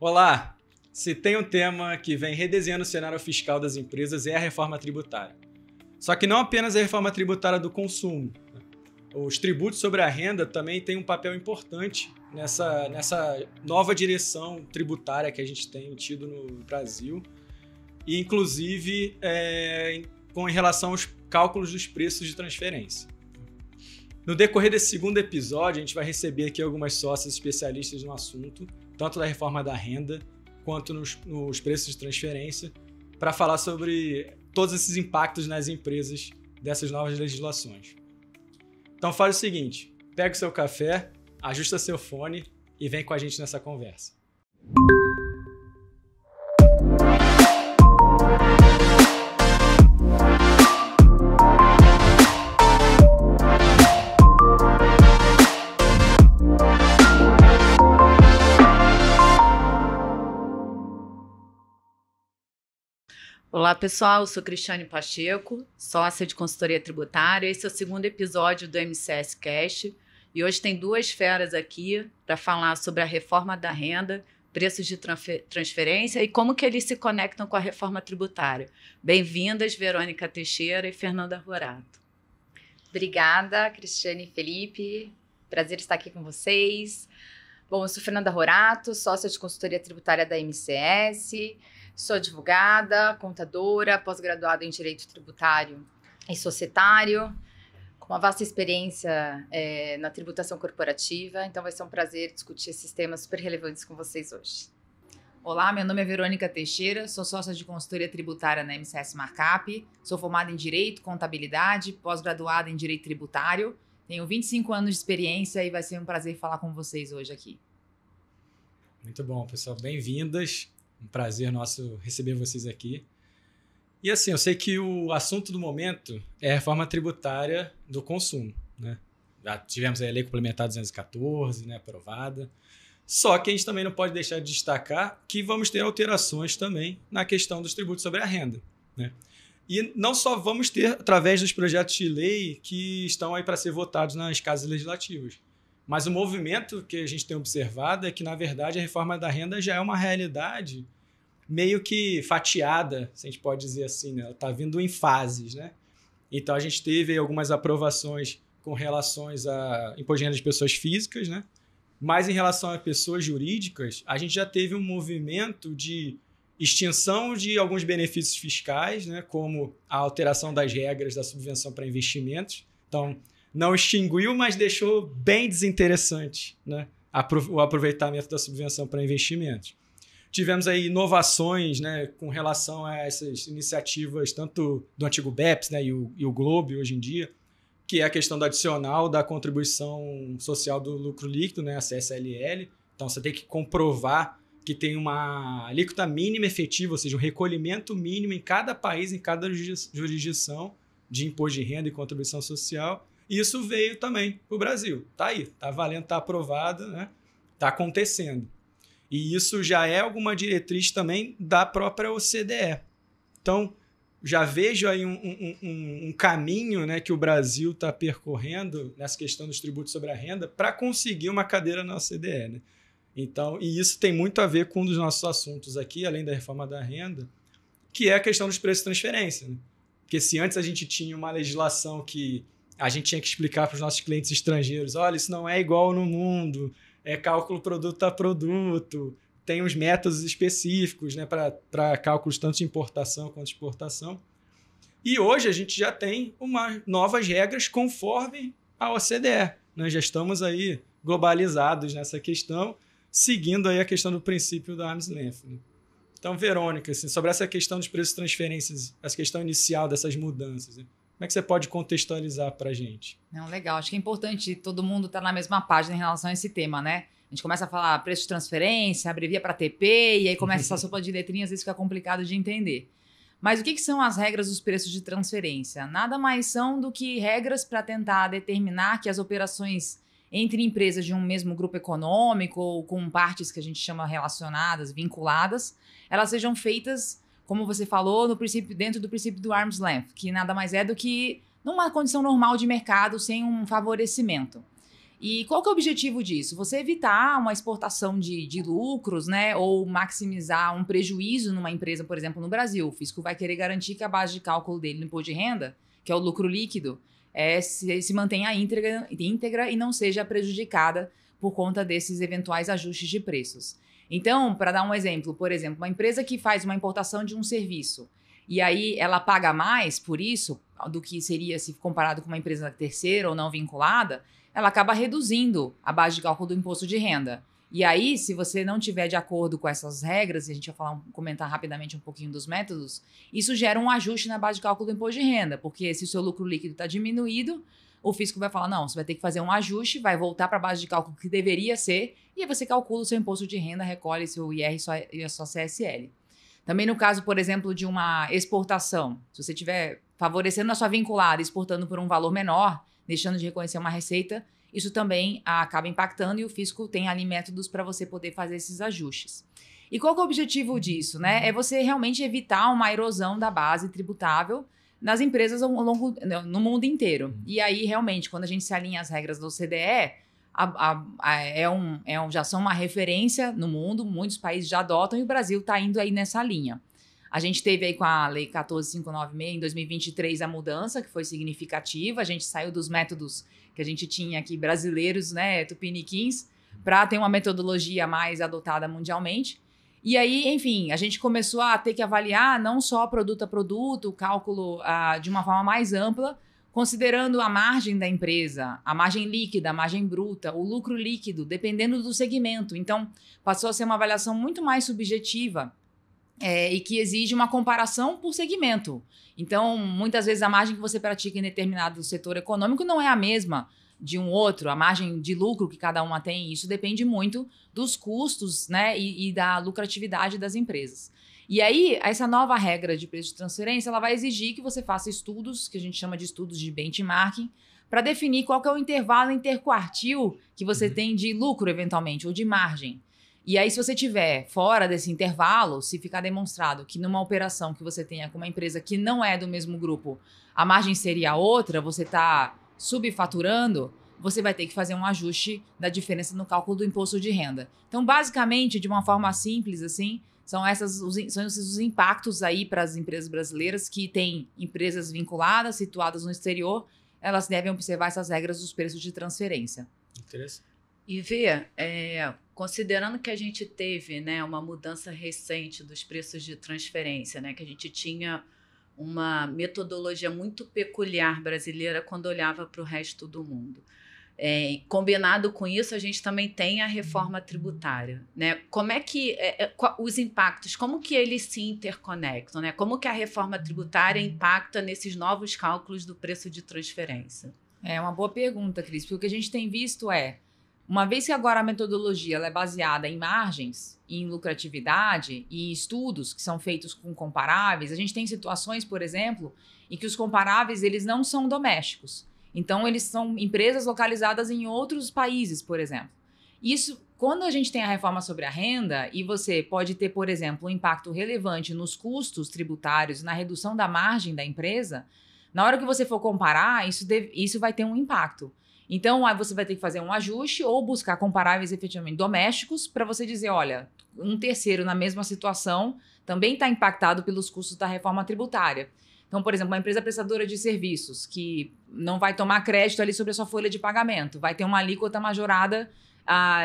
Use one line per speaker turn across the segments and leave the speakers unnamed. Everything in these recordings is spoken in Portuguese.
Olá! Se tem um tema que vem redesenhando o cenário fiscal das empresas é a reforma tributária. Só que não apenas a reforma tributária do consumo. Os tributos sobre a renda também têm um papel importante nessa nova direção tributária que a gente tem tido no Brasil, e inclusive em relação aos cálculos dos preços de transferência. No decorrer desse segundo episódio, a gente vai receber aqui algumas sócias especialistas no assunto, tanto da reforma da renda quanto nos preços de transferência, para falar sobre todos esses impactos nas empresas dessas novas legislações. Então faz o seguinte, pega o seu café, ajusta seu fone e vem com a gente nessa conversa.
Olá pessoal, eu sou Cristiane Pacheco, sócia de consultoria tributária. Esse é o segundo episódio do MCS Cast e hoje tem duas feras aqui para falar sobre a reforma da renda, preços de transferência e como que eles se conectam com a reforma tributária. Bem-vindas, Verônica Teixeira e Fernanda Rorato.
Obrigada, Cristiane e Felipe. Prazer estar aqui com vocês. Bom, eu sou Fernanda Rorato, sócia de consultoria tributária da MCS. Sou advogada, contadora, pós-graduada em Direito Tributário e Societário, com uma vasta experiência na tributação corporativa. Então vai ser um prazer discutir esses temas super relevantes com vocês hoje.
Olá, meu nome é Verônica Teixeira, sou sócia de consultoria tributária na MCS Markup, sou formada em Direito, Contabilidade, pós-graduada em Direito Tributário, tenho 25 anos de experiência e vai ser um prazer falar com vocês hoje aqui.
Muito bom, pessoal. Bem-vindas. Um prazer nosso receber vocês aqui. E assim, eu sei que o assunto do momento é a reforma tributária do consumo, né? Já tivemos a Lei Complementar 214, né, aprovada. Só que a gente também não pode deixar de destacar que vamos ter alterações também na questão dos tributos sobre a renda, né? E não só vamos ter através dos projetos de lei que estão aí para ser votados nas casas legislativas. Mas o movimento que a gente tem observado é que, na verdade, a reforma da renda já é uma realidade meio que fatiada, se a gente pode dizer assim, né? Ela está vindo em fases, né? Então, a gente teve algumas aprovações com relações a imposto de renda de pessoas físicas, né? Mas, em relação a pessoas jurídicas, a gente já teve um movimento de extinção de alguns benefícios fiscais, né? Como a alteração das regras da subvenção para investimentos. Então, não extinguiu, mas deixou bem desinteressante, né, o aproveitamento da subvenção para investimentos. Tivemos aí inovações, né, com relação a essas iniciativas, tanto do antigo BEPS, né, e o GloBE hoje em dia, que é a questão do adicional da contribuição social do lucro líquido, né, a CSLL. Então, você tem que comprovar que tem uma alíquota mínima efetiva, ou seja, um recolhimento mínimo em cada país, em cada jurisdição de imposto de renda e contribuição social. Isso veio também para o Brasil. Está aí, está valendo, está aprovado, né? Está acontecendo. E isso já é alguma diretriz também da própria OCDE. Então, já vejo aí um caminho, né, que o Brasil está percorrendo nessa questão dos tributos sobre a renda para conseguir uma cadeira na OCDE, né? Então, e isso tem muito a ver com um dos nossos assuntos aqui, além da reforma da renda, que é a questão dos preços de transferência, né? Porque se antes a gente tinha uma legislação que a gente tinha que explicar para os nossos clientes estrangeiros, olha, isso não é igual no mundo, é cálculo produto a produto, tem uns métodos específicos, né, para cálculos tanto de importação quanto de exportação. E hoje a gente já tem novas regras conforme a OCDE. Nós já estamos aí globalizados nessa questão, seguindo aí a questão do princípio da arm's length, né? Então, Verônica, assim, sobre essa questão dos preços de transferências, essa questão inicial dessas mudanças, né? Como é que você pode contextualizar para a gente?
Não, legal. Acho que é importante todo mundo estar na mesma página em relação a esse tema, né? A gente começa a falar preço de transferência, abrevia para TP, e aí começa essa sopa de letrinhas, às vezes fica complicado de entender. Mas o que são as regras dos preços de transferência? Nada mais são do que regras para tentar determinar que as operações entre empresas de um mesmo grupo econômico ou com partes que a gente chama relacionadas, vinculadas, elas sejam feitas, como você falou, dentro do princípio do arm's length, que nada mais é do que numa condição normal de mercado sem um favorecimento. E qual que é o objetivo disso? Você evitar uma exportação de lucros, né? Ou maximizar um prejuízo numa empresa, por exemplo, no Brasil. O fisco vai querer garantir que a base de cálculo dele no imposto de renda, que é o lucro líquido, se mantenha íntegra e não seja prejudicada por conta desses eventuais ajustes de preços. Então, para dar um exemplo, por exemplo, uma empresa que faz uma importação de um serviço e aí ela paga mais por isso do que seria se comparado com uma empresa terceira ou não vinculada, ela acaba reduzindo a base de cálculo do imposto de renda. E aí, se você não tiver de acordo com essas regras, e a gente vai comentar rapidamente um pouquinho dos métodos, isso gera um ajuste na base de cálculo do imposto de renda, porque se o seu lucro líquido está diminuído, o fisco vai falar, não, você vai ter que fazer um ajuste, vai voltar para a base de cálculo que deveria ser, e aí você calcula o seu imposto de renda, recolhe seu IR e a sua CSL. Também no caso, por exemplo, de uma exportação, se você estiver favorecendo a sua vinculada, exportando por um valor menor, deixando de reconhecer uma receita, isso também acaba impactando e o fisco tem ali métodos para você poder fazer esses ajustes. E qual que é o objetivo disso, né? É você realmente evitar uma erosão da base tributável nas empresas no mundo inteiro. E aí, realmente, quando a gente se alinha às regras do OCDE, já são uma referência no mundo, muitos países já adotam e o Brasil está indo aí nessa linha. A gente teve aí com a Lei 14.596, em 2023, a mudança, que foi significativa. A gente saiu dos métodos que a gente tinha aqui brasileiros, né, tupiniquins, para ter uma metodologia mais adotada mundialmente. E aí, enfim, a gente começou a ter que avaliar não só produto a produto, o cálculo de uma forma mais ampla, considerando a margem da empresa, a margem líquida, a margem bruta, o lucro líquido, dependendo do segmento. Então, passou a ser uma avaliação muito mais subjetiva, e que exige uma comparação por segmento. Então, muitas vezes a margem que você pratica em determinado setor econômico não é a mesma de um outro, a margem de lucro que cada uma tem, isso depende muito dos custos, né, e da lucratividade das empresas. E aí, essa nova regra de preço de transferência, ela vai exigir que você faça estudos, que a gente chama de estudos de benchmarking, para definir qual que é o intervalo interquartil que você tem de lucro, eventualmente, ou de margem. E aí, se você tiver fora desse intervalo, se ficar demonstrado que numa operação que você tenha com uma empresa que não é do mesmo grupo, a margem seria outra, você está subfaturando, você vai ter que fazer um ajuste da diferença no cálculo do imposto de renda. Então, basicamente, de uma forma simples assim, são esses os impactos aí para as empresas brasileiras que têm empresas vinculadas, situadas no exterior, elas devem observar essas regras dos preços de transferência.
Interessante.
E Vê, considerando que a gente teve, né, uma mudança recente dos preços de transferência, né, que a gente tinha uma metodologia muito peculiar brasileira quando olhava para o resto do mundo. Combinado com isso, a gente também tem a reforma tributária, né? Como é que os impactos, como que eles se interconectam, né? Como que a reforma tributária impacta nesses novos cálculos do preço de transferência?
É uma boa pergunta, Cris, porque o que a gente tem visto uma vez que agora a metodologia ela é baseada em margens, em lucratividade e em estudos que são feitos com comparáveis, a gente tem situações, por exemplo, em que os comparáveis eles não são domésticos. Então, eles são empresas localizadas em outros países, por exemplo. Isso, quando a gente tem a reforma sobre a renda e você pode ter, por exemplo, um impacto relevante nos custos tributários, na redução da margem da empresa, na hora que você for comparar, isso vai ter um impacto. Então, aí você vai ter que fazer um ajuste ou buscar comparáveis efetivamente domésticos para você dizer, olha, um terceiro na mesma situação também está impactado pelos custos da reforma tributária. Então, por exemplo, uma empresa prestadora de serviços que não vai tomar crédito ali sobre a sua folha de pagamento, vai ter uma alíquota majorada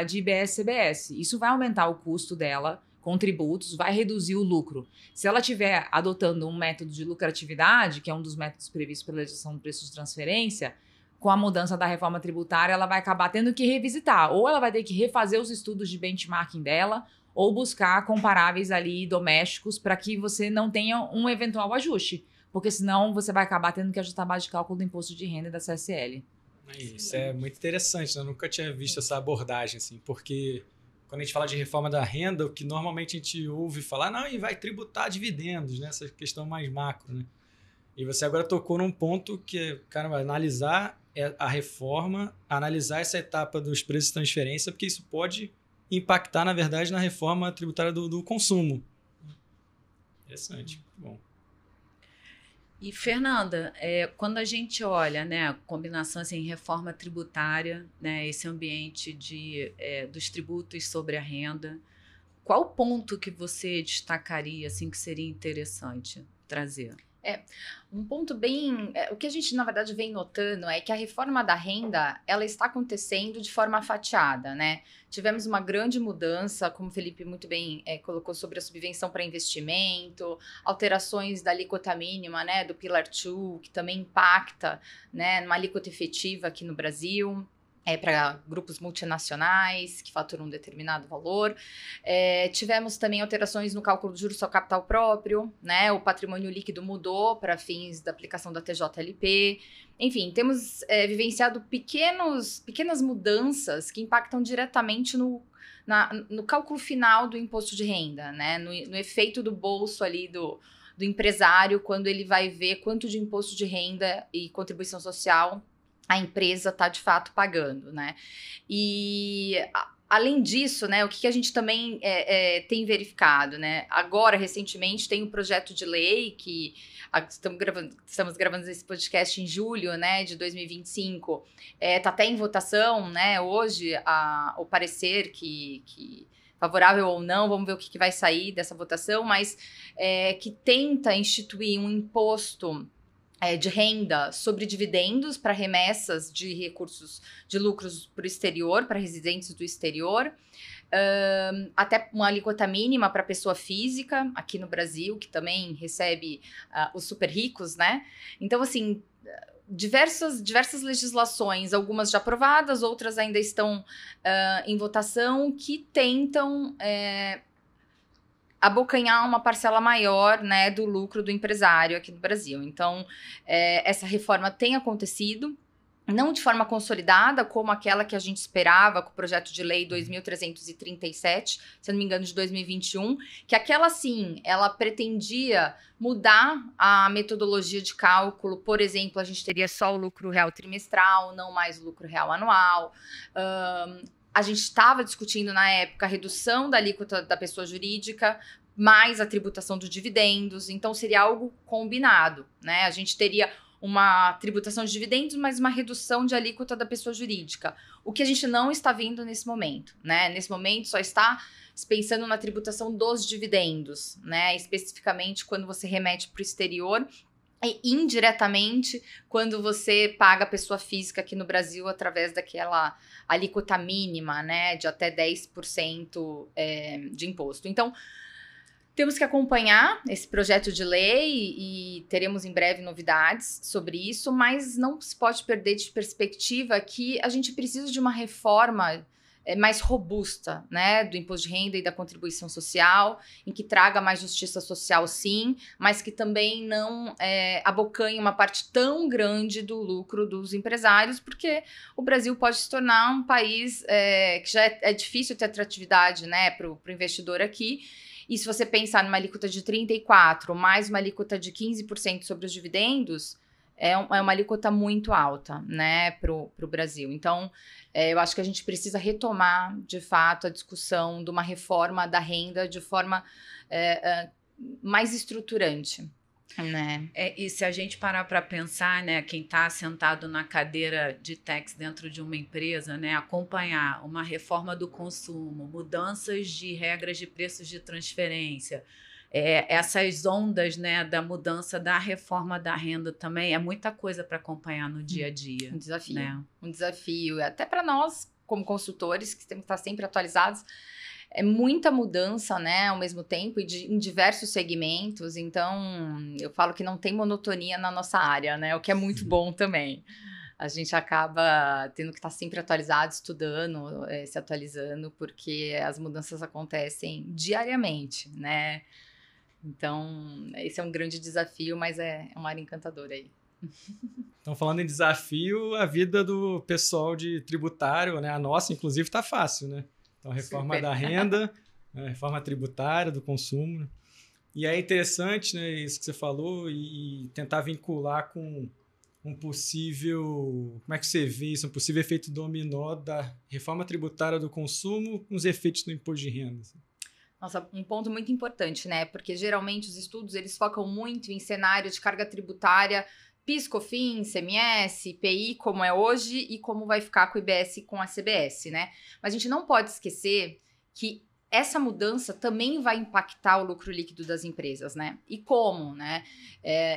de IBS-CBS. Isso vai aumentar o custo dela com tributos, vai reduzir o lucro. Se ela estiver adotando um método de lucratividade, que é um dos métodos previstos pela legislação do preço de transferência, com a mudança da reforma tributária, ela vai acabar tendo que revisitar. Ou ela vai ter que refazer os estudos de benchmarking dela, ou buscar comparáveis ali domésticos para que você não tenha um eventual ajuste. Porque senão você vai acabar tendo que ajustar a base de cálculo do imposto de renda e da CSL.
Isso é muito interessante, né? Eu nunca tinha visto essa abordagem, assim, porque quando a gente fala de reforma da renda, o que normalmente a gente ouve falar, não, e vai tributar dividendos, né? Essa questão mais macro, né? E você agora tocou num ponto que, cara, vai analisar a reforma, analisar essa etapa dos preços de transferência, porque isso pode impactar, na verdade, na reforma tributária do consumo. Interessante, bom.
E, Fernanda, quando a gente olha, né, a combinação assim, reforma tributária, né, esse ambiente dos tributos sobre a renda, qual o ponto que você destacaria assim, que seria interessante trazer?
Um ponto o que a gente na verdade vem notando é que a reforma da renda, ela está acontecendo de forma fatiada, né? Tivemos uma grande mudança, como o Felipe muito bem colocou, sobre a subvenção para investimento, alterações da alíquota mínima, né, do Pillar 2, que também impacta, né, numa alíquota efetiva aqui no Brasil. Para grupos multinacionais que faturam um determinado valor. Tivemos também alterações no cálculo do juros sobre capital próprio, né? O patrimônio líquido mudou para fins da aplicação da TJLP. Enfim, temos vivenciado pequenas mudanças que impactam diretamente no cálculo final do imposto de renda, né? No efeito do bolso ali do empresário, quando ele vai ver quanto de imposto de renda e contribuição social a empresa está, de fato, pagando, né? E, além disso, né, o que a gente também tem verificado, né? Agora, recentemente, tem um projeto de lei que estamos gravando esse podcast em julho, né, de 2025. Está até em votação, né? Hoje, o parecer que favorável ou não, vamos ver o que vai sair dessa votação, mas que tenta instituir um imposto de renda sobre dividendos para remessas de recursos de lucros para o exterior, para residentes do exterior, até uma alíquota mínima para pessoa física aqui no Brasil, que também recebe os super ricos, né? Então, assim, diversas legislações, algumas já aprovadas, outras ainda estão em votação, que tentam abocanhar uma parcela maior, né, do lucro do empresário aqui no Brasil. Então, essa reforma tem acontecido, não de forma consolidada, como aquela que a gente esperava com o projeto de lei 2.337, se não me engano, de 2021, que aquela sim, ela pretendia mudar a metodologia de cálculo. Por exemplo, a gente teria só o lucro real trimestral, não mais o lucro real anual. A gente estava discutindo na época a redução da alíquota da pessoa jurídica, mais a tributação dos dividendos, então seria algo combinado, né? A gente teria uma tributação de dividendos, mas uma redução de alíquota da pessoa jurídica, o que a gente não está vendo nesse momento, né? Nesse momento só está pensando na tributação dos dividendos, né? Especificamente quando você remete para o exterior, e indiretamente quando você paga a pessoa física aqui no Brasil através daquela alíquota mínima, né, de até 10% de imposto. Então, temos que acompanhar esse projeto de lei e teremos em breve novidades sobre isso, mas não se pode perder de perspectiva que a gente precisa de uma reforma mais robusta, né, do imposto de renda e da contribuição social, em que traga mais justiça social, sim, mas que também não abocanhe uma parte tão grande do lucro dos empresários, porque o Brasil pode se tornar um país que já é difícil ter atratividade, né, para o investidor aqui. E se você pensar numa alíquota de 34%, mais uma alíquota de 15% sobre os dividendos, é uma alíquota muito alta, né, para o Brasil. Então, eu acho que a gente precisa retomar, de fato, a discussão de uma reforma da renda de forma mais estruturante, né?
E se a gente parar para pensar, né, quem está sentado na cadeira de tax dentro de uma empresa, né, acompanhar uma reforma do consumo, mudanças de regras de preços de transferência, essas ondas, né, da mudança da reforma da renda também, é muita coisa para acompanhar no dia a dia.
Um desafio,
né?
Um desafio. Até para nós, como consultores, que temos que estar sempre atualizados, é muita mudança, né, ao mesmo tempo, e em diversos segmentos. Então, eu falo que não tem monotonia na nossa área, né, o que é muito bom também. A gente acaba tendo que estar sempre atualizado, estudando, se atualizando, porque as mudanças acontecem diariamente, né. Então, esse é um grande desafio, mas é uma área encantadora aí.
Então, falando em desafio, a vida do pessoal de tributário, né, a nossa, inclusive, está fácil, né? Então, a reforma da renda, a reforma tributária, do consumo. E é interessante, né, isso que você falou, e tentar vincular com um possível... Como é que você vê isso? Um possível efeito dominó da reforma tributária do consumo com os efeitos do imposto de renda. Assim.
Nossa, um ponto muito importante, né? Porque geralmente os estudos, eles focam muito em cenário de carga tributária, PIS, COFINS, ICMS, IPI, como é hoje e como vai ficar com o IBS e com a CBS, né? Mas a gente não pode esquecer que essa mudança também vai impactar o lucro líquido das empresas, né? E como, né?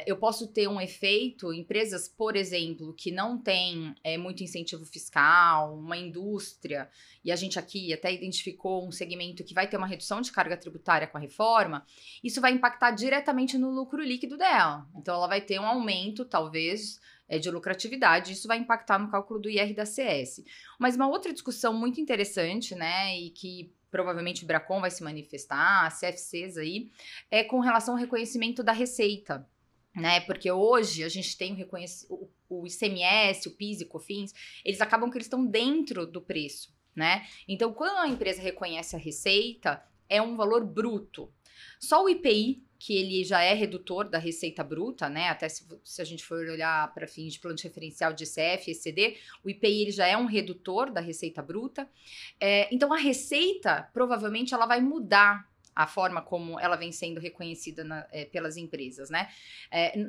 Eu posso ter um efeito, empresas, por exemplo, que não têm muito incentivo fiscal, uma indústria, e a gente aqui até identificou um segmento que vai ter uma redução de carga tributária com a reforma, isso vai impactar diretamente no lucro líquido dela. Então, ela vai ter um aumento, talvez, de lucratividade, isso vai impactar no cálculo do IR da CS. Mas uma outra discussão muito interessante, né, e que provavelmente o Bracon vai se manifestar, as CFCs aí, é com relação ao reconhecimento da receita, né? Porque hoje a gente tem o ICMS, o PIS e COFINS, eles acabam que eles estão dentro do preço, né? Então, quando a empresa reconhece a receita, é um valor bruto. Só o IPI, que ele já é redutor da receita bruta, né? Até se a gente for olhar para fins de plano de referencial de ICF, ECD, o IPI ele já é um redutor da receita bruta. Então, a receita, provavelmente, ela vai mudar a forma como ela vem sendo reconhecida pelas empresas, né?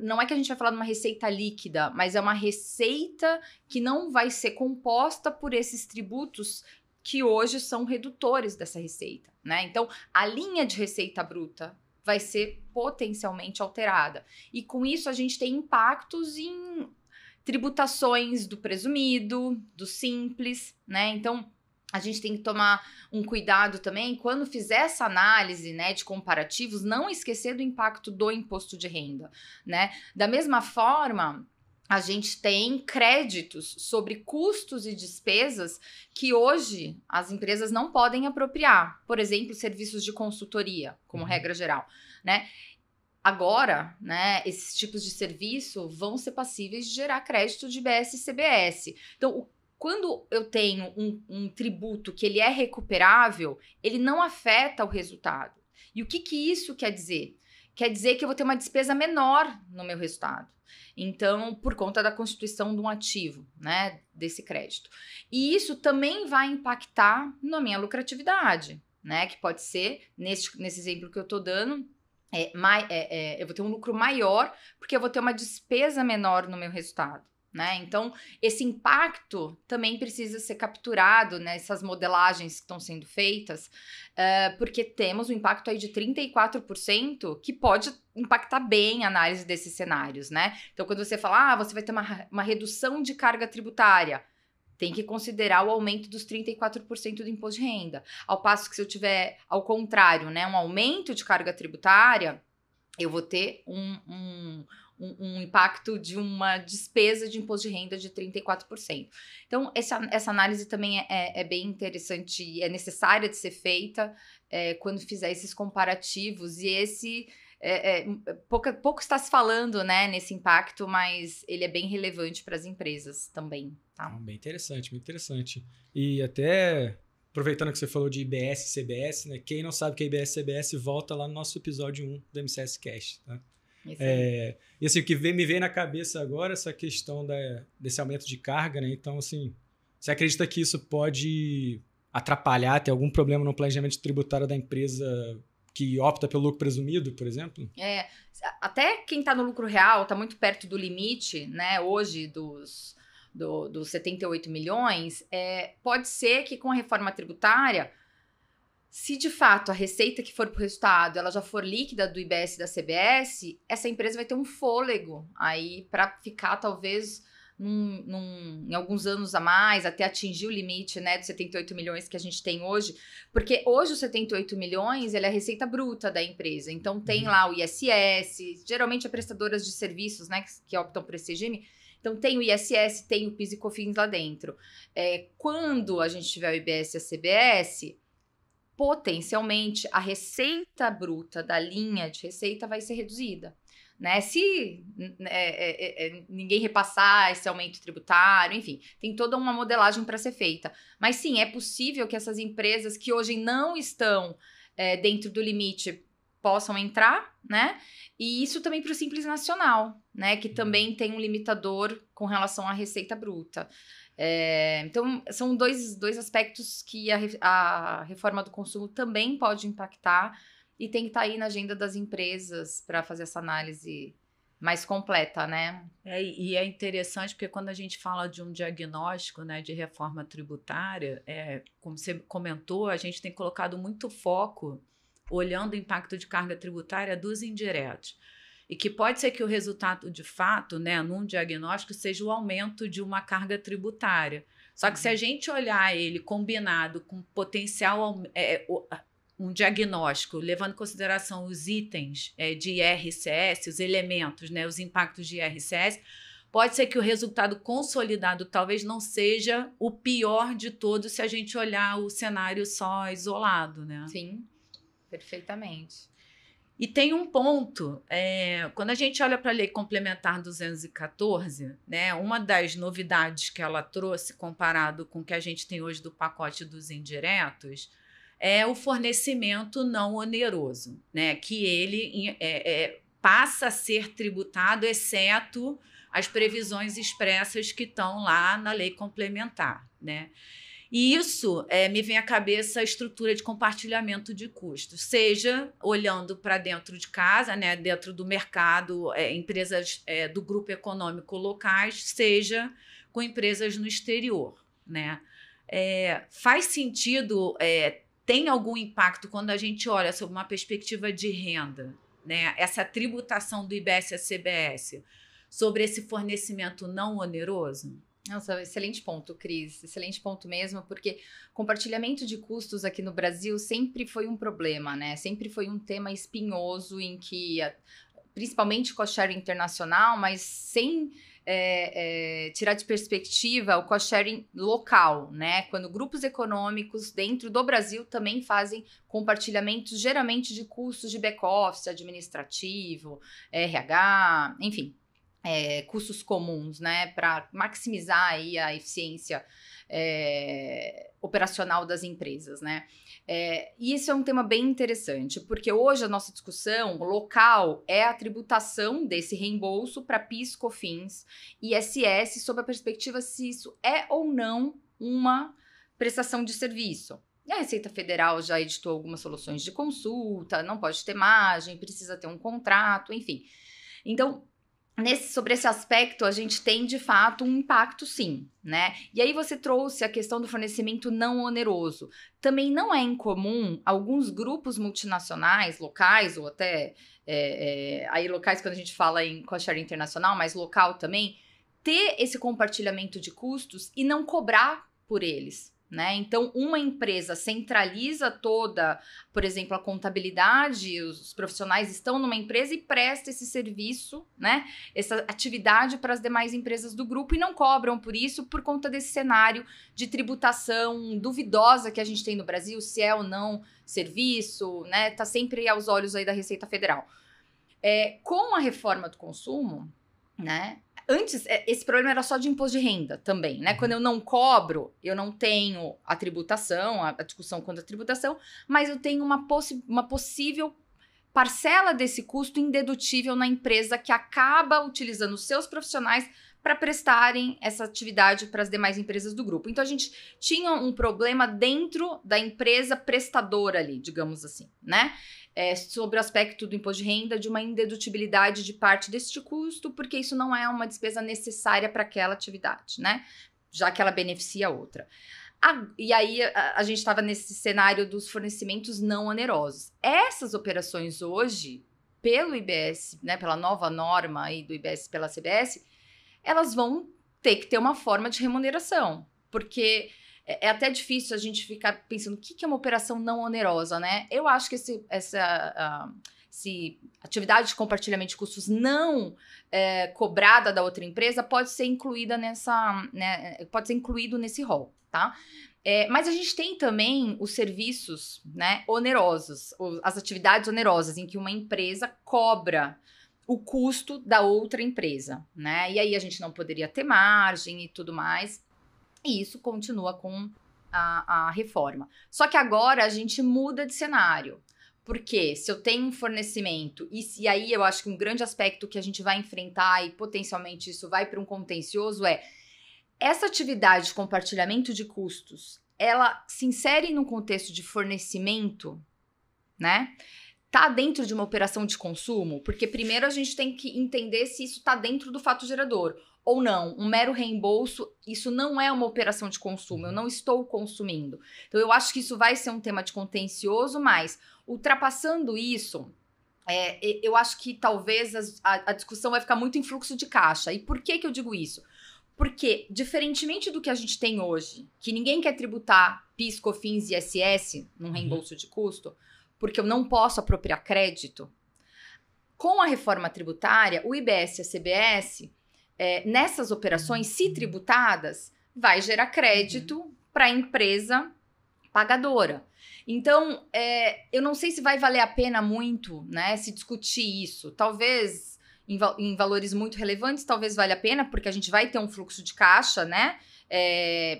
Não é que a gente vai falar de uma receita líquida, mas é uma receita que não vai ser composta por esses tributos que hoje são redutores dessa receita, né? Então, a linha de receita bruta vai ser potencialmente alterada. E com isso a gente tem impactos em tributações do presumido, do simples, né? Então, a gente tem que tomar um cuidado também, quando fizer essa análise, né, de comparativos, não esquecer do impacto do imposto de renda, né? Da mesma forma, a gente tem créditos sobre custos e despesas que hoje as empresas não podem apropriar. Por exemplo, serviços de consultoria, como regra geral, né? Agora, né, esses tipos de serviço vão ser passíveis de gerar crédito de IBS e CBS. Então, quando eu tenho um tributo que ele é recuperável, ele não afeta o resultado. E o que isso quer dizer? Quer dizer que eu vou ter uma despesa menor no meu resultado. Então, por conta da constituição de um ativo, né, desse crédito. E isso também vai impactar na minha lucratividade, né, que pode ser, nesse exemplo que eu estou dando, eu vou ter um lucro maior porque eu vou ter uma despesa menor no meu resultado. Né? Então, esse impacto também precisa ser capturado nessas modelagens que estão sendo feitas, porque temos um impacto aí de 34% que pode impactar bem a análise desses cenários, né? Então, quando você fala, você vai ter uma redução de carga tributária, tem que considerar o aumento dos 34% do imposto de renda. Ao passo que se eu tiver, ao contrário, né, um aumento de carga tributária, eu vou ter um impacto de uma despesa de imposto de renda de 34%. Então, essa análise também é bem interessante e é necessária de ser feita quando fizer esses comparativos. E pouco está se falando, né, nesse impacto, mas ele é bem relevante para as empresas também. Tá?
Bem interessante, muito interessante. E até aproveitando que você falou de IBS e CBS, né, quem não sabe o que é IBS e CBS, volta lá no nosso episódio 1 do MCS Cash, tá? E assim, o que me veio na cabeça agora é essa questão desse aumento de carga, né? Então, assim, você acredita que isso pode atrapalhar, ter algum problema no planejamento tributário da empresa que opta pelo lucro presumido, por exemplo?
Até quem está no lucro real está muito perto do limite, né? Hoje, dos 78 milhões, pode ser que com a reforma tributária, se de fato a receita que for para o resultado ela já for líquida do IBS e da CBS, essa empresa vai ter um fôlego aí para ficar talvez em alguns anos a mais, até atingir o limite, né, dos 78 milhões que a gente tem hoje, porque hoje os 78 milhões ele é a receita bruta da empresa, então tem lá o ISS, geralmente é prestadoras de serviços, né, que optam por esse regime. Então, tem o ISS, tem o PIS e COFINS lá dentro. Quando a gente tiver o IBS e a CBS, potencialmente, a receita bruta da linha de receita vai ser reduzida. Né? Se ninguém repassar esse aumento tributário, enfim, tem toda uma modelagem para ser feita. Mas sim, é possível que essas empresas que hoje não estão dentro do limite possam entrar, né? E isso também para o Simples Nacional, né? Que também tem um limitador com relação à receita bruta. Então, são dois aspectos que a reforma do consumo também pode impactar e tem que estar aí na agenda das empresas para fazer essa análise mais completa, né?
E é interessante porque quando a gente fala de um diagnóstico, né, de reforma tributária, como você comentou, a gente tem colocado muito foco olhando o impacto de carga tributária dos indiretos. E que pode ser que o resultado, de fato, né, num diagnóstico, seja o aumento de uma carga tributária. Só que se a gente olhar ele combinado com potencial, um diagnóstico, levando em consideração os itens de IRCS, os elementos, né, os impactos de IRCS, pode ser que o resultado consolidado talvez não seja o pior de todos se a gente olhar o cenário só isolado, né?
Sim, perfeitamente.
E tem um ponto, quando a gente olha para a Lei Complementar 214, né, uma das novidades que ela trouxe comparado com o que a gente tem hoje do pacote dos indiretos é o fornecimento não oneroso, né, que ele passa a ser tributado, exceto as previsões expressas que estão lá na Lei Complementar, né? E isso me vem à cabeça a estrutura de compartilhamento de custos, seja olhando para dentro de casa, né, dentro do mercado, empresas do grupo econômico locais, seja com empresas no exterior, né? Faz sentido, tem algum impacto quando a gente olha sob uma perspectiva de renda, né, essa tributação do IBS e CBS sobre esse fornecimento não oneroso?
Nossa, excelente ponto, Cris. Excelente ponto mesmo, porque compartilhamento de custos aqui no Brasil sempre foi um problema, né? Sempre foi um tema espinhoso em que, principalmente cost-sharing internacional, mas sem tirar de perspectiva o cost-sharing local, né? Quando grupos econômicos dentro do Brasil também fazem compartilhamentos, geralmente de custos de back-office, administrativo, RH, enfim. Custos comuns, né, para maximizar aí a eficiência operacional das empresas, né? E isso é um tema bem interessante, porque hoje a nossa discussão local é a tributação desse reembolso para PIS, COFINS e ISS, sob a perspectiva se isso é ou não uma prestação de serviço. E a Receita Federal já editou algumas soluções de consulta, não pode ter margem, precisa ter um contrato, enfim. Então, sobre esse aspecto, a gente tem, de fato, um impacto, sim, né? E aí você trouxe a questão do fornecimento não oneroso. Também não é incomum alguns grupos multinacionais, locais, ou até aí locais quando a gente fala em cost-sharing internacional, mas local também, ter esse compartilhamento de custos e não cobrar por eles, né? Então, uma empresa centraliza toda, por exemplo, a contabilidade, os profissionais estão numa empresa e presta esse serviço, né? Essa atividade para as demais empresas do grupo e não cobram por isso por conta desse cenário de tributação duvidosa que a gente tem no Brasil, se é ou não serviço, né? Tá sempre aos olhos aí da Receita Federal. Com a reforma do consumo, né? Antes, esse problema era só de imposto de renda também, né? Quando eu não cobro, eu não tenho a tributação, a discussão quanto à tributação, mas eu tenho uma possível parcela desse custo indedutível na empresa que acaba utilizando os seus profissionais para prestarem essa atividade para as demais empresas do grupo. Então, a gente tinha um problema dentro da empresa prestadora ali, digamos assim, né? Sobre o aspecto do imposto de renda, de uma indedutibilidade de parte deste custo, porque isso não é uma despesa necessária para aquela atividade, né? Já que ela beneficia a outra. E aí, a gente estava nesse cenário dos fornecimentos não onerosos. Essas operações hoje, pelo IBS, né, pela nova norma aí do IBS pela CBS, elas vão ter que ter uma forma de remuneração, porque é até difícil a gente ficar pensando o que é uma operação não onerosa, né? Eu acho que essa atividade de compartilhamento de custos não cobrada da outra empresa pode ser incluída pode ser incluído nesse rol, tá? Mas a gente tem também os serviços, né, onerosos, as atividades onerosas em que uma empresa cobra o custo da outra empresa, né? E aí a gente não poderia ter margem e tudo mais. E isso continua com a reforma. Só que agora a gente muda de cenário. Porque se eu tenho um fornecimento, e aí eu acho que um grande aspecto que a gente vai enfrentar e potencialmente isso vai para um contencioso essa atividade de compartilhamento de custos, ela se insere num contexto de fornecimento, né? Tá dentro de uma operação de consumo? Porque primeiro a gente tem que entender se isso está dentro do fato gerador ou não. Um mero reembolso, isso não é uma operação de consumo, eu não estou consumindo. Então eu acho que isso vai ser um tema de contencioso, mas ultrapassando isso, eu acho que talvez a discussão vai ficar muito em fluxo de caixa. E por que eu digo isso? Porque, diferentemente do que a gente tem hoje, que ninguém quer tributar PIS, COFINS e ISS num reembolso de custo, porque eu não posso apropriar crédito, com a reforma tributária, o IBS e a CBS, nessas operações, se tributadas, vai gerar crédito para a empresa pagadora. Então, eu não sei se vai valer a pena muito, né, se discutir isso. Talvez em valores muito relevantes, talvez valha a pena, porque a gente vai ter um fluxo de caixa, né?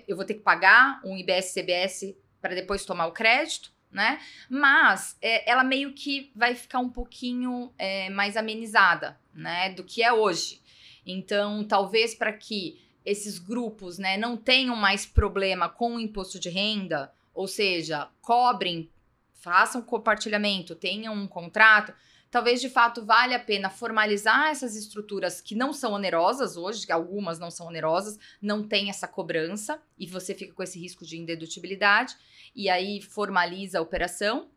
Eu vou ter que pagar um IBS CBS para depois tomar o crédito, né? Mas ela meio que vai ficar um pouquinho mais amenizada, né? Do que é hoje. Então, talvez para que esses grupos, né, não tenham mais problema com o imposto de renda, ou seja, cobrem, façam compartilhamento, tenham um contrato, talvez de fato valha a pena formalizar essas estruturas que não são onerosas hoje, que algumas não são onerosas, não tem essa cobrança e você fica com esse risco de indedutibilidade e aí formaliza a operação,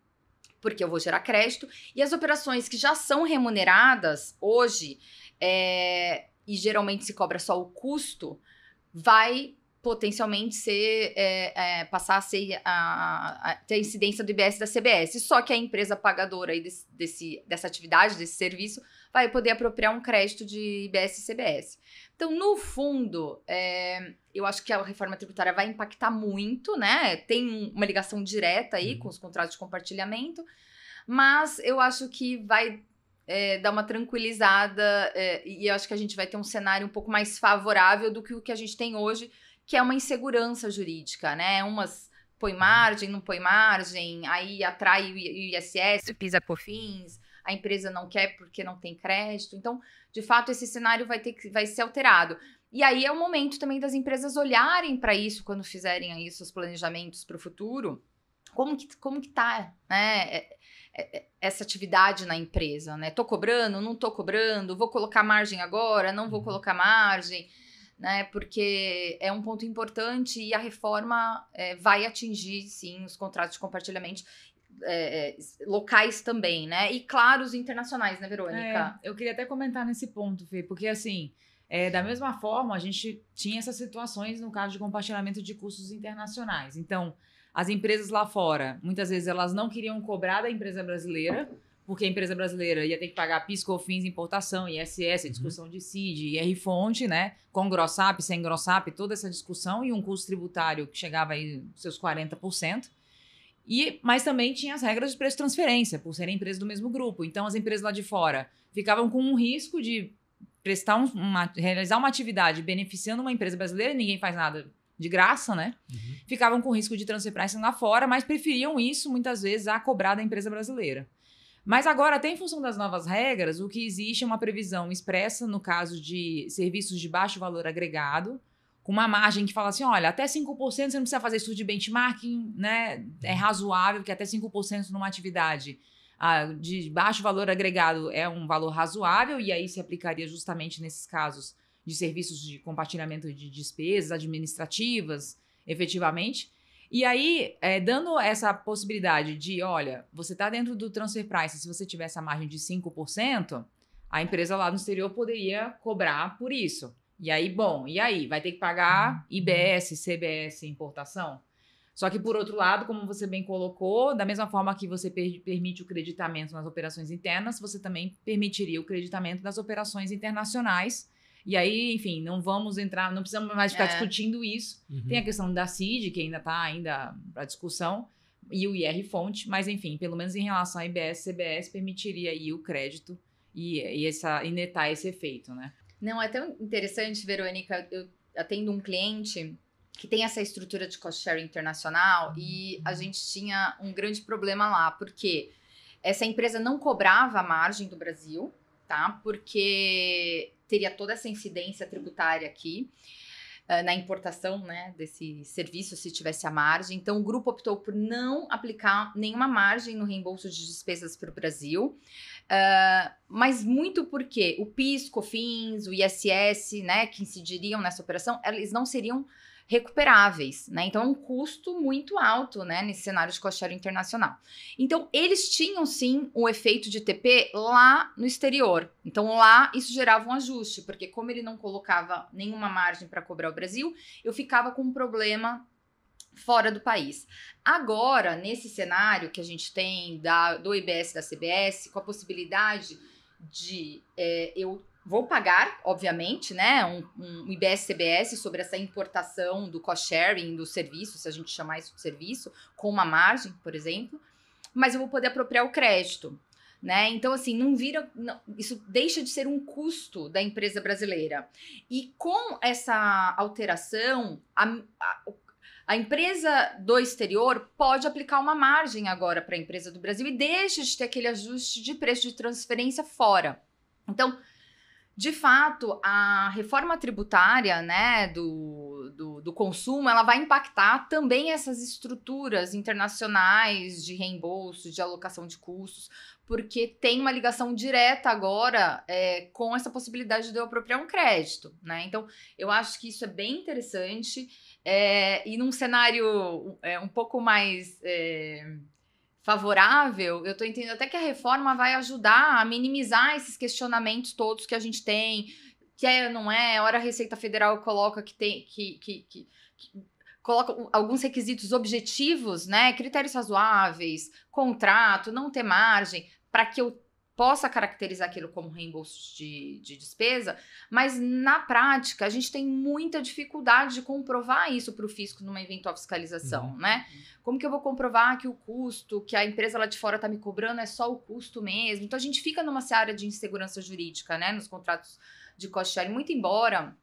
porque eu vou gerar crédito. E as operações que já são remuneradas hoje, e geralmente se cobra só o custo, vai potencialmente passar a ter a incidência do IBS e da CBS. Só que a empresa pagadora aí dessa atividade, desse serviço, vai poder apropriar um crédito de IBS e CBS. Então, no fundo, eu acho que a reforma tributária vai impactar muito, né? Tem uma ligação direta aí com os contratos de compartilhamento, mas eu acho que vai dar uma tranquilizada e eu acho que a gente vai ter um cenário um pouco mais favorável do que o que a gente tem hoje, que é uma insegurança jurídica, né? Umas põe margem, não põe margem, aí atrai o ISS, PIS e COFINS, a empresa não quer porque não tem crédito. Então, de fato, esse cenário vai ser alterado. E aí é o momento também das empresas olharem para isso quando fizerem aí seus planejamentos para o futuro. Como que tá, né? Essa atividade na empresa, né? Tô cobrando, não tô cobrando, vou colocar margem agora, não vou colocar margem, né? Porque é um ponto importante e a reforma vai atingir, sim, os contratos de compartilhamento locais também, né? E, claro, os internacionais, né, Verônica?
Eu queria até comentar nesse ponto, Fê, porque, assim, da mesma forma, a gente tinha essas situações no caso de compartilhamento de custos internacionais. Então, as empresas lá fora, muitas vezes, elas não queriam cobrar da empresa brasileira, porque a empresa brasileira ia ter que pagar PIS, COFINS, importação, ISS, discussão de CID, IR-fonte, né? Com grossap, sem grossap, toda essa discussão e um custo tributário que chegava aí seus 40%. Mas também tinha as regras de preço de transferência, por serem empresas do mesmo grupo. Então, as empresas lá de fora ficavam com um risco de realizar uma atividade beneficiando uma empresa brasileira, e ninguém faz nada de graça, né? Ficavam com risco de transferência lá fora, mas preferiam isso, muitas vezes, a cobrar da empresa brasileira. Mas agora, até em função das novas regras, o que existe é uma previsão expressa no caso de serviços de baixo valor agregado, com uma margem que fala assim, olha, até 5% você não precisa fazer estudo de benchmarking, né? É razoável que até 5% numa atividade de baixo valor agregado é um valor razoável, e aí se aplicaria justamente nesses casos de serviços de compartilhamento de despesas administrativas, efetivamente. E aí, dando essa possibilidade de, olha, você está dentro do transfer price, se você tiver essa margem de 5%, a empresa lá no exterior poderia cobrar por isso. E aí, vai ter que pagar IBS, CBS, importação? Só que, por outro lado, como você bem colocou, da mesma forma que você permite o creditamento nas operações internas, você também permitiria o creditamento das operações internacionais. E aí, enfim, não vamos entrar, não precisamos mais ficar discutindo isso. Tem a questão da CID, que ainda está para discussão, e o IR-fonte, mas enfim, pelo menos em relação a IBS, CBS, permitiria aí o crédito e netar esse efeito, né?
Não, é tão interessante, Verônica, eu atendo um cliente que tem essa estrutura de cost sharing internacional e a gente tinha um grande problema lá, porque essa empresa não cobrava a margem do Brasil, tá? Porque teria toda essa incidência tributária aqui na importação, né, desse serviço, se tivesse a margem. Então, o grupo optou por não aplicar nenhuma margem no reembolso de despesas para o Brasil, mas muito porque o PIS, COFINS, o ISS, né, que incidiriam nessa operação, eles não seriam recuperáveis, né? Então, é um custo muito alto, né, nesse cenário de cost sharing internacional. Então, eles tinham, sim, um efeito de TP lá no exterior. Então, lá, isso gerava um ajuste, porque como ele não colocava nenhuma margem para cobrar o Brasil, eu ficava com um problema fora do país. Agora, nesse cenário que a gente tem do IBS e da CBS, com a possibilidade de eu vou pagar, obviamente, né, um IBS-CBS sobre essa importação do cost-sharing do serviço, se a gente chamar isso de serviço, com uma margem, por exemplo, mas eu vou poder apropriar o crédito, né? Então, assim, isso deixa de ser um custo da empresa brasileira. E com essa alteração, a empresa do exterior pode aplicar uma margem agora para a empresa do Brasil e deixa de ter aquele ajuste de preço de transferência fora. Então, de fato, a reforma tributária, né, do consumo, ela vai impactar também essas estruturas internacionais de reembolso, de alocação de custos, porque tem uma ligação direta agora com essa possibilidade de eu apropriar um crédito, né? Então, eu acho que isso é bem interessante e num cenário um pouco mais favorável, eu estou entendendo até que a reforma vai ajudar a minimizar esses questionamentos todos que a gente tem, que não é, hora a Receita Federal coloca que tem que coloca alguns requisitos objetivos, né, critérios razoáveis, contrato, não ter margem, para que eu possa caracterizar aquilo como reembolso de despesa, mas na prática a gente tem muita dificuldade de comprovar isso para o fisco numa eventual fiscalização, né? Como que eu vou comprovar que o custo que a empresa lá de fora está me cobrando é só o custo mesmo? Então a gente fica numa seara de insegurança jurídica, né, nos contratos de cost sharing, muito embora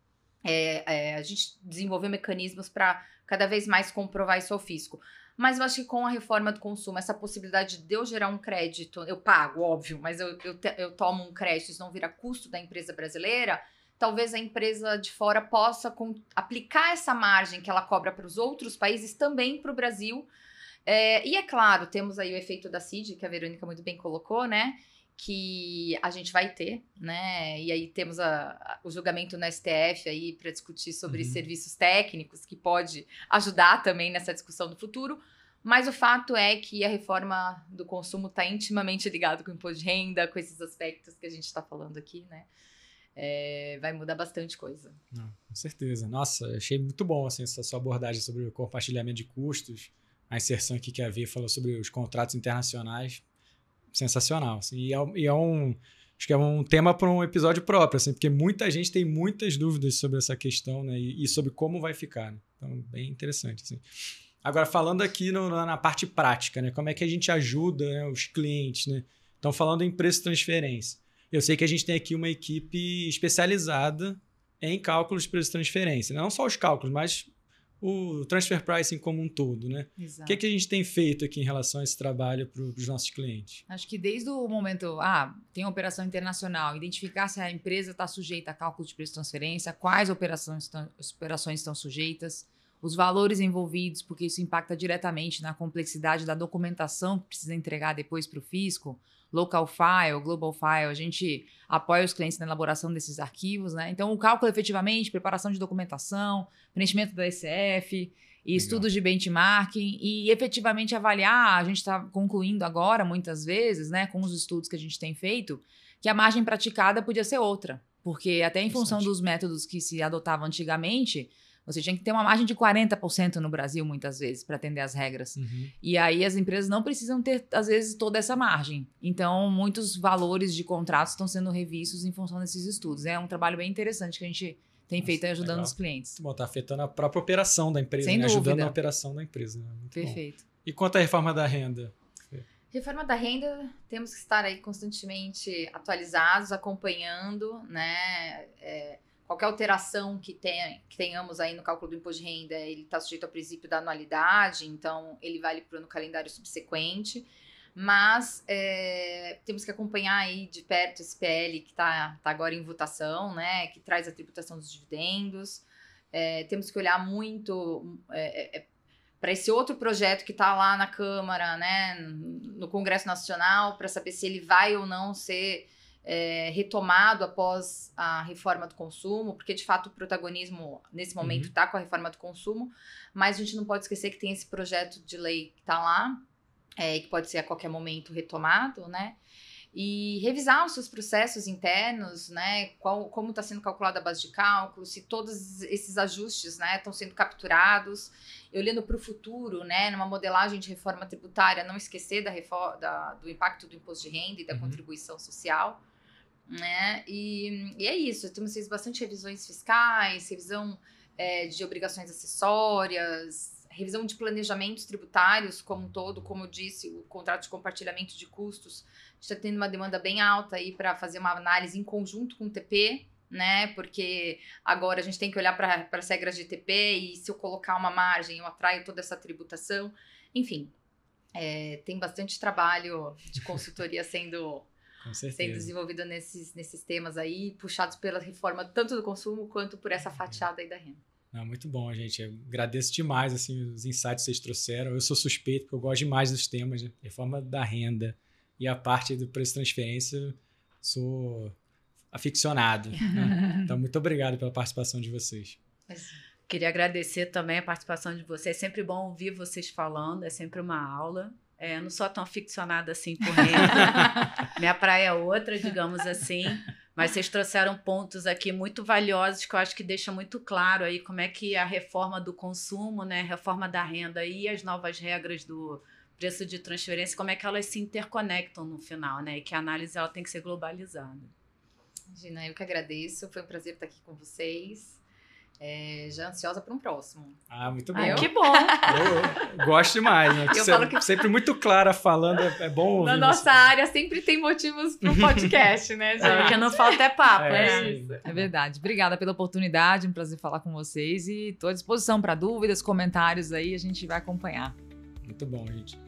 a gente desenvolver mecanismos para cada vez mais comprovar isso ao fisco. Mas eu acho que com a reforma do consumo, essa possibilidade de eu gerar um crédito, eu pago, óbvio, mas eu tomo um crédito, isso não vira custo da empresa brasileira, talvez a empresa de fora possa aplicar essa margem que ela cobra para os outros países também para o Brasil. E é claro, temos aí o efeito da CID, que a Verônica muito bem colocou, né? Que a gente vai ter, né? E aí temos o julgamento no STF aí para discutir sobre serviços técnicos, que pode ajudar também nessa discussão do futuro. Mas o fato é que a reforma do consumo está intimamente ligado com o imposto de renda, com esses aspectos que a gente está falando aqui, né? Vai mudar bastante coisa.
Não, com certeza. Nossa, achei muito bom assim, essa sua abordagem sobre o compartilhamento de custos, a inserção aqui que a Vi falou sobre os contratos internacionais. Sensacional, assim, acho que é um tema para um episódio próprio, assim, porque muita gente tem muitas dúvidas sobre essa questão, né, e sobre como vai ficar, né? Então, bem interessante, assim. Agora, falando aqui na parte prática, né, como é que a gente ajuda, né, os clientes, né? Então, falando em preço de transferência, eu sei que a gente tem aqui uma equipe especializada em cálculos de preço de transferência, não só os cálculos, mas o transfer pricing como um todo, né?
Exato.
O que a gente tem feito aqui em relação a esse trabalho para os nossos clientes?
Acho que desde o momento, tem uma operação internacional, identificar se a empresa está sujeita a cálculo de preço de transferência, quais operações estão sujeitas, os valores envolvidos, porque isso impacta diretamente na complexidade da documentação que precisa entregar depois para o fisco, local file, global file, a gente apoia os clientes na elaboração desses arquivos, né? Então, o cálculo efetivamente, preparação de documentação, preenchimento da ECF, e estudos de benchmarking e efetivamente avaliar, a gente está concluindo agora, muitas vezes, né, com os estudos que a gente tem feito, que a margem praticada podia ser outra, porque até em função dos métodos que se adotavam antigamente, você tinha que ter uma margem de 40% no Brasil, muitas vezes, para atender às regras. E aí as empresas não precisam ter, às vezes, toda essa margem. Então, muitos valores de contratos estão sendo revistos em função desses estudos. É um trabalho bem interessante que a gente tem feito ajudando os clientes.
Bom, está afetando a própria operação da empresa,
Sem
né?
dúvida.
Ajudando a operação da empresa. Né? Muito
Perfeito.
Bom. E quanto à reforma da renda?
Reforma da renda, temos que estar aí constantemente atualizados, acompanhando, né? Qualquer alteração que tenhamos aí no cálculo do imposto de renda, ele está sujeito ao princípio da anualidade, então ele vale para o ano calendário subsequente. Mas temos que acompanhar aí de perto esse PL que está agora em votação, né, que traz a tributação dos dividendos. Temos que olhar muito para esse outro projeto que está lá na Câmara, né, no Congresso Nacional, para saber se ele vai ou não ser retomado após a reforma do consumo, porque de fato o protagonismo nesse momento está com a reforma do consumo, mas a gente não pode esquecer que tem esse projeto de lei que está lá, que pode ser a qualquer momento retomado, né? E revisar os seus processos internos, né? Como está sendo calculada a base de cálculo, se todos esses ajustes, né, estão sendo capturados, e olhando para o futuro, né, numa modelagem de reforma tributária, não esquecer do impacto do imposto de renda e da contribuição social, né? E é isso, temos feito bastante revisões fiscais, revisão de obrigações acessórias, revisão de planejamentos tributários como um todo, como eu disse, o contrato de compartilhamento de custos, a gente está tendo uma demanda bem alta aí para fazer uma análise em conjunto com o TP, né? Porque agora a gente tem que olhar para as regras de TP e se eu colocar uma margem, eu atraio toda essa tributação. Enfim, tem bastante trabalho de consultoria sendo desenvolvido nesses temas aí, puxados pela reforma tanto do consumo quanto por essa fatiada aí da renda.
Muito bom, gente. Eu agradeço demais assim, os insights que vocês trouxeram. Eu sou suspeito, porque eu gosto demais dos temas, né? Reforma da renda e a parte do preço de transferência, sou aficionado. Né? Então, muito obrigado pela participação de vocês.
Queria agradecer também a participação de vocês. É sempre bom ouvir vocês falando, é sempre uma aula. Eu não sou tão aficionada assim por renda. Minha praia é outra, digamos assim. Mas vocês trouxeram pontos aqui muito valiosos que eu acho que deixa muito claro aí como é que a reforma do consumo, né, a reforma da renda e as novas regras do preço de transferência, como é que elas se interconectam no final, né? E que a análise ela tem que ser globalizada.
Imagina, eu que agradeço. Foi um prazer estar aqui com vocês. Já ansiosa para um próximo.
Muito bom.
Que bom.
Eu gosto demais. Né?
Eu falo que
sempre muito clara falando, é bom ouvir.
Na nossa área sempre tem motivos para um podcast, né, gente?
Porque não falta papo, né?
Isso.
É verdade. Obrigada pela oportunidade, um prazer falar com vocês e estou à disposição para dúvidas, comentários aí, a gente vai acompanhar.
Muito bom, gente.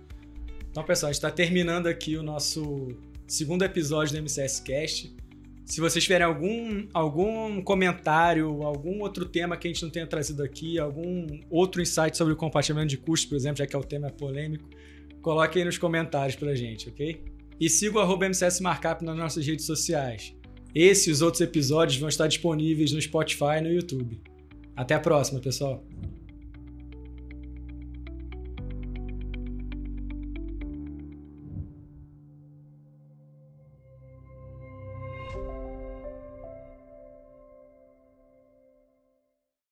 Então, pessoal, a gente está terminando aqui o nosso segundo episódio do MCS Cast. Se vocês tiverem algum comentário, algum outro tema que a gente não tenha trazido aqui, algum outro insight sobre o compartilhamento de custos, por exemplo, já que o tema é polêmico, coloque aí nos comentários pra gente, ok? E siga o @MCS Markup nas nossas redes sociais. Esse e os outros episódios vão estar disponíveis no Spotify e no YouTube. Até a próxima, pessoal!